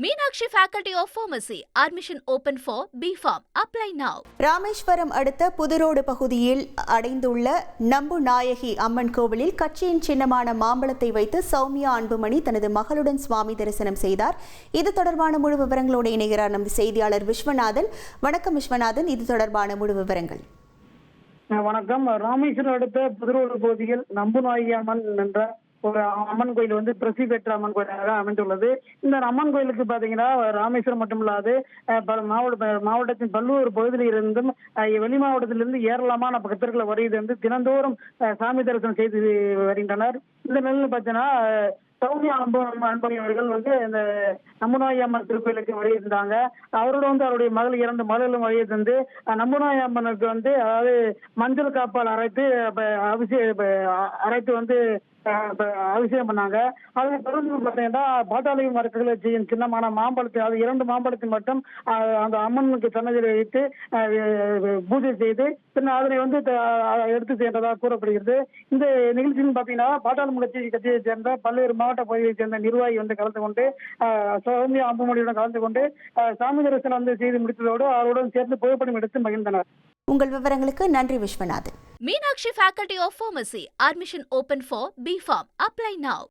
Meenakshi Faculty of Pharmacy. Admission open for B.Pharm. Apply now. Rameswaram அடுத்த புதுரோடு பகுதியில் அடைந்துள்ள நம்புநாயகி அம்மன் கோவிலில் கட்சியின் சின்னமான மாம்பழத்தை வைத்து சௌமியா அன்புமணி தனது மகளுடன் சுவாமி தரிசனம் செய்தார். இது தொடர்பான முழு விவரங்களோடு இணைகிறார் நமது செய்தியாளர் விஸ்வநாதன். வணக்கம் விஸ்வநாதன், இது தொடர்பான முழு விவரங்கள். வணக்கம். ராமேஸ்வரம் அடுத்த புதுரோடு பகுதியில் நம்புநாயகி அம்மன் என்ற ஒரு அம்மன் கோயில் பிரசித்தி பெற்ற அம்மன் கோயிலாக அமைந்துள்ளது. இந்த அம்மன் கோயிலுக்கு பாத்தீங்கன்னா ராமேஸ்வரம் மட்டுமில்லாது மாவட்டத்தின் பல்வேறு பகுதியில் இருந்தும் வெளி மாவட்டத்திலிருந்து ஏராளமான பக்தர்கள் வருகை தினந்தோறும் சாமி தரிசனம் செய்து வருகின்றனர். இந்த நிலையில் பார்த்தீங்கன்னா சௌமியா அன்பணி அவர்கள் இந்த நம்புநாயகி அம்மன் திருக்கோயிலுக்கு வருகின்றாங்க. அவரோட அவருடைய மகள் 2 மகளும் வருகை தந்து நம்புநாயகி அம்மனுக்கு அதாவது மஞ்சள் காப்பால் அரைத்து அபிஷேகம் பண்ணாங்க. அதை தொடர்ந்து பார்த்தீங்கன்னா பாட்டாளி மரக்கலை செய்யும் சின்னமான மாம்பழத்தை, அது 2 மாம்பழத்தை மட்டும் அந்த அம்மனுக்கு சன்னதியில் வைத்து பூஜை செய்து பின்னர் அதனை எடுத்து சென்றதாக கூறப்படுகிறது. இந்த நிகழ்ச்சியில் பார்த்தீங்கன்னா பாட்டாளி கட்சியை சேர்ந்த பல்வேறு மாவட்ட பகுதியை சேர்ந்த நிர்வாகி கலந்து கொண்டு சௌமியா அன்புமணியுடன் கலந்து கொண்டு சாமி தரிசனம் செய்து முடித்ததோடு அவருடன் சேர்ந்து புகைப்படம் எடுத்து மகிழ்ந்தனர். உங்கள் விவரங்களுக்கு நன்றி Viswanathan. Meenakshi Faculty of Pharmacy. Admission open for B.Pharm. Apply now.